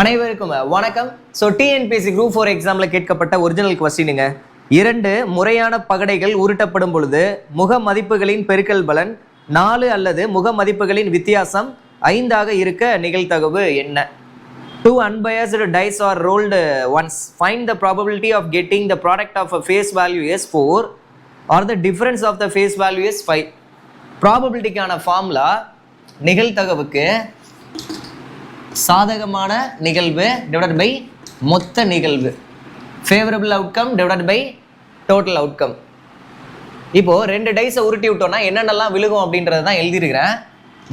அனைவருக்கும் வணக்கம். So TNPSC group 4 எக்ஸாமில் கேட்கப்பட்ட ஒரிஜினல் கொஸ்டினுங்க. 2 முறையான பகடைகள் உருட்டப்படும் பொழுது முக மதிப்புகளின் பெருக்கல் பலன் 4 அல்லது முக மதிப்புகளின் வித்தியாசம் 5 இருக்க நிகழ்தகவு என்ன? 2 unbiased dice are rolled once. Find the probability of getting the product of a face value is 4 or the difference of the face value is 5. ப்ராபபிலிட்டிக்கான ஃபார்முலா நிகழ்தகவுக்கு சாதகமான நிகழ்வு டிவைடட் பை மொத்த நிகழ்வு, favourable outcome divided by total outcome. இப்போ 2 டைஸை உருட்டி விட்டோம்னா என்னென்னலாம் விழுகும் அப்படின்றது தான் எழுதியிருக்கிறேன்.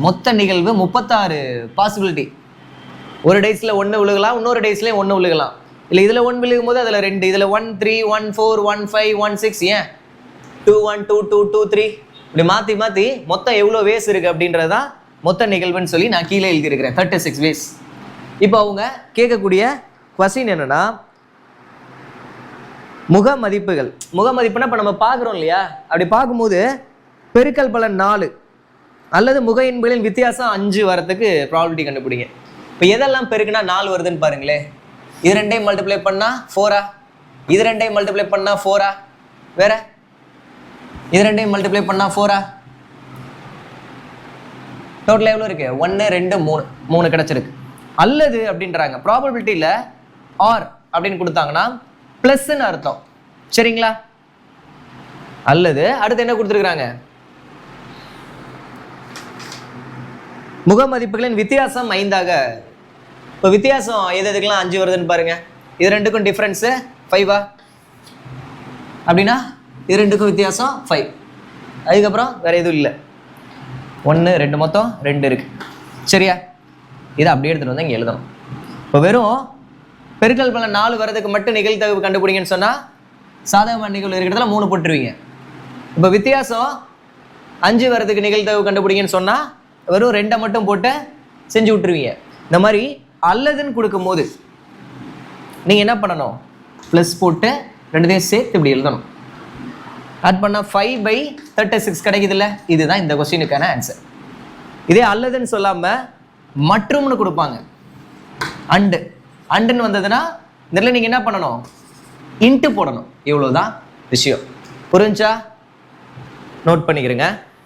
மொத்த நிகழ்வு 36 பாசிபிலிட்டி. ஒரு டைஸில் 1 விழுகலாம், இன்னொரு டைஸ்லேயும் 1 விழுகலாம். இல்லை இதில் 1 விழுகும் போது அதில் 2, இதில் 1 3 1 4 1 5 1 6, ஏன் 2 1 2 2 2 3 இப்படி மாற்றி மாற்றி மொத்தம் எவ்வளோ வேஸ் இருக்குது அப்படின்றது தான் மொத்த நிகழ்வுன்னு சொல்லி நான் கீழே எழுதியிருக்கிறேன், 36 வேஸ். இப்போ அவங்க கேட்கக்கூடிய கொஸ்டின் என்னன்னா, முக மதிப்புகள். முக மதிப்புனா இப்போ நம்ம பார்க்குறோம் இல்லையா, அப்படி பார்க்கும்போது பெருக்கல் பலன் 4 அல்லது முக எண்களின் வித்தியாசம் 5 வரத்துக்கு ப்ராபபிலிட்டி கண்டுபிடிங்க. இப்போ எதெல்லாம் பெருக்குனா 4 வருதுன்னு பாருங்களே. இது 2 மல்டிப்ளை பண்ணால் 4, இது 2 மல்டிப்ளை பண்ணால் 4, வேற இது 2 மல்டிப்ளை பண்ணால் 4, டோட்டல் எவ்வளோ இருக்கு? 1 2 3 கிடைச்சிருக்கு. அல்லது அப்படின்றாங்க. ப்ராபபிலிட்டியில் ஆர் அப்படின்னு கொடுத்தாங்கன்னா பிளஸ்ன்னு அர்த்தம், சரிங்களா? அல்லது அடுத்து என்ன கொடுத்துருக்குறாங்க? முக மதிப்புகளின் வித்தியாசம் 5. இப்போ வித்தியாசம் எதுக்கெல்லாம் 5 வருதுன்னு பாருங்க. இது 2க்கும் டிஃப்ரென்ஸு 5 அப்படின்னா இது 2க்கும் வித்தியாசம் 5. அதுக்கப்புறம் வேற எதுவும் இல்லை. 1 2 மொத்தம் 2 இருக்கு, சரியா? இதை அப்படியே எடுத்துகிட்டு வந்து இங்கே எழுதணும். இப்போ வெறும் பெருக்கல் பலன் 4 வரதுக்கு மட்டும் நிகழ்தகவு கண்டுபிடிங்கன்னு சொன்னால் சாதகமான நிகழ்வு இருக்கிறதுல 3 போட்டுருவீங்க. இப்போ வித்தியாசம் 5 வரதுக்கு நிகழ்தகவு கண்டுபிடிங்கன்னு சொன்னால் வெறும் 2 மட்டும் போட்டு செஞ்சு விட்டுருவீங்க. இந்த மாதிரி அல்லதுன்னு கொடுக்கும்போது நீங்கள் என்ன பண்ணணும்? ப்ளஸ் போட்டு 2 சேர்த்து இப்படி எழுதணும். ஆட் பண்ணால் 5/36 கிடைக்குதுல்ல, இதுதான் இந்த கொஸ்டினுக்கான ஆன்சர். இதே அல்லதுன்னு சொல்லாமல் மற்றும்னு கொடுப்பாங்க. அண்டுன்னு வந்ததுன்னா இதில் நீங்கள் என்ன பண்ணணும்? இன்ட்டு போடணும். இவ்வளோதான் விஷயம். புரிஞ்சா? நோட் பண்ணிக்கிறேங்க.